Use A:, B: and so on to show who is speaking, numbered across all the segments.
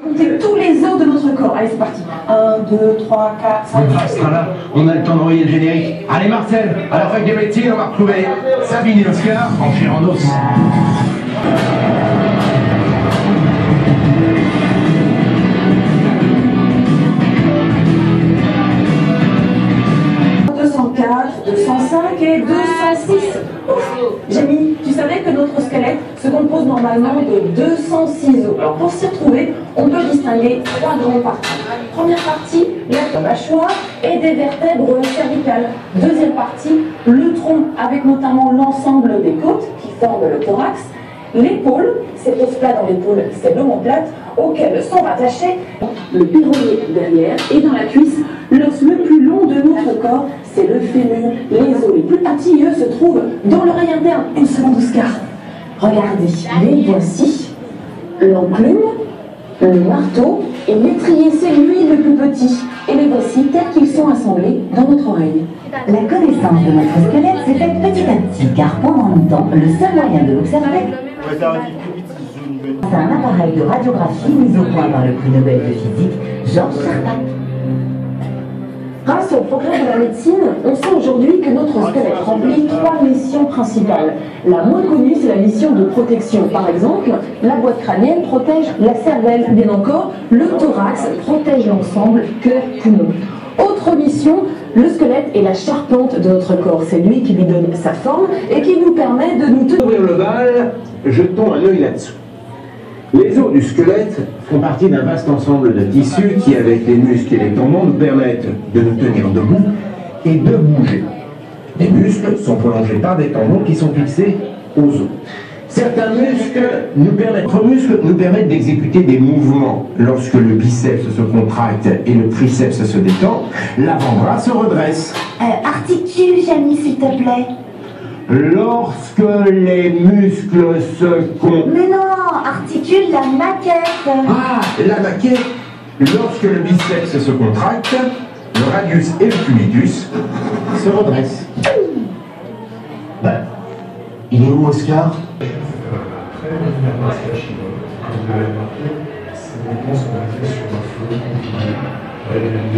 A: Comptez tous les os de notre corps. Allez, c'est parti. 1, 2, 3, 4, 5.
B: On sera là, on a le temps d'envoyer le générique. Allez Marcel, à la fac des métiers, on va retrouver Sabine et Oscar en chair en os.
A: Et 206. Jamie, tu savais que notre squelette se compose normalement de 206 os. Alors pour s'y retrouver, on peut distinguer trois grandes parties. Première partie, la mâchoire et des vertèbres cervicales. Deuxième partie, le tronc avec notamment l'ensemble des côtes qui forment le thorax. L'épaule, cet os plat dans l'épaule, c'est l'omoplate auquel sont rattachés le péroné derrière et dans la cuisse, l'os le plus long de notre corps, c'est le fémur. Les os les plus petits, eux, se trouvent dans l'oreille interne. Une seconde, Oscar. Regardez, les voici. L'enclume, le marteau et l'étrier, c'est lui le plus petit. Et les voici tels qu'ils sont assemblés dans notre oreille.
C: La connaissance de notre squelette s'est faite petit à petit, car pendant longtemps, le seul moyen de l'observer, c'est un appareil de radiographie mis au point par le prix Nobel de physique, Georges Charpak.
A: Grâce au progrès de la médecine, on sait aujourd'hui que notre squelette remplit trois missions principales. La moins connue, c'est la mission de protection. Par exemple, la boîte crânienne protège la cervelle, bien encore, le thorax protège l'ensemble, cœur, poumon. Autre mission, le squelette est la charpente de notre corps. C'est lui qui lui donne sa forme et qui nous permet de nous tenir.
B: Ouvrir le bal, jetons un œil là-dessous. Les os du squelette font partie d'un vaste ensemble de tissus qui, avec les muscles et les tendons, nous permettent de nous tenir debout et de bouger. Les muscles sont prolongés par des tendons qui sont fixés aux os. Certains muscles nous permettent d'exécuter des mouvements. Lorsque le biceps se contracte et le triceps se détend, l'avant-bras se redresse.
C: Articule, Jamie, s'il te plaît.
B: Lorsque les muscles se
C: Mais non, articule la maquette.
B: Ah, la maquette. Lorsque le biceps se contracte, le radius et le cubitus se redressent. Ben, il est où Oscar?
D: Après, il y a un masquage chinois. Comme vous l'avez remarqué, ces mouvements sont faits sur un flot continu. LLD,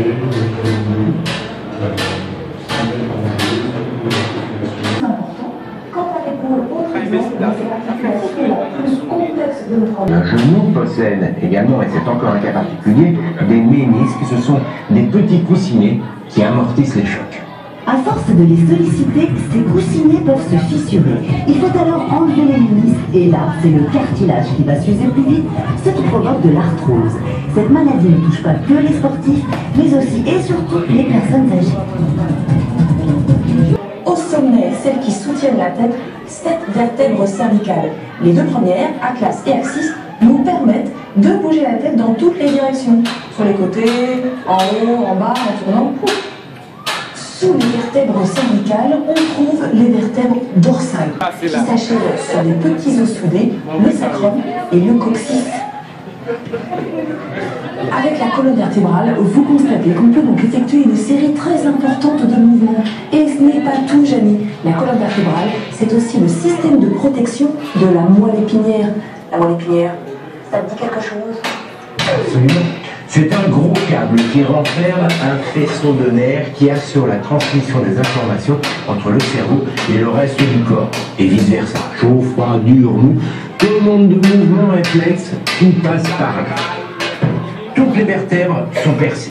B: Le genou possède également, et c'est encore un cas particulier, des ménisques. Ce sont des petits coussinets qui amortissent les chocs.
C: À force de les solliciter, ces coussinets peuvent se fissurer. Il faut alors enlever les ménisques et là, c'est le cartilage qui va s'user plus vite, ce qui provoque de l'arthrose. Cette maladie ne touche pas que les sportifs, mais aussi et surtout les personnes âgées.
A: Au sommet, celles qui soutiennent la tête, 7 vertèbres cervicales. Les deux premières, Atlas et Axis, nous permettent de bouger la tête dans toutes les directions. Sur les côtés, en haut, en bas, en tournant. Sous les vertèbres cervicales, on trouve les vertèbres dorsales, qui s'achèvent sur des petits os soudés, le sacrum et le coccyx. Avec la colonne vertébrale, vous constatez qu'on peut donc effectuer une série très importante de mouvements. Et ce n'est pas tout, Jamie. La colonne vertébrale, c'est aussi le système de protection de la moelle épinière. La moelle épinière, ça te dit quelque chose?
B: Absolument. C'est un gros câble qui renferme un faisceau de nerfs qui assure la transmission des informations entre le cerveau et le reste du corps. Et vice-versa. Chaud, froid, dur, mou. Tout le monde de mouvement réflexe, tout passe par là. Toutes les vertèbres sont percées.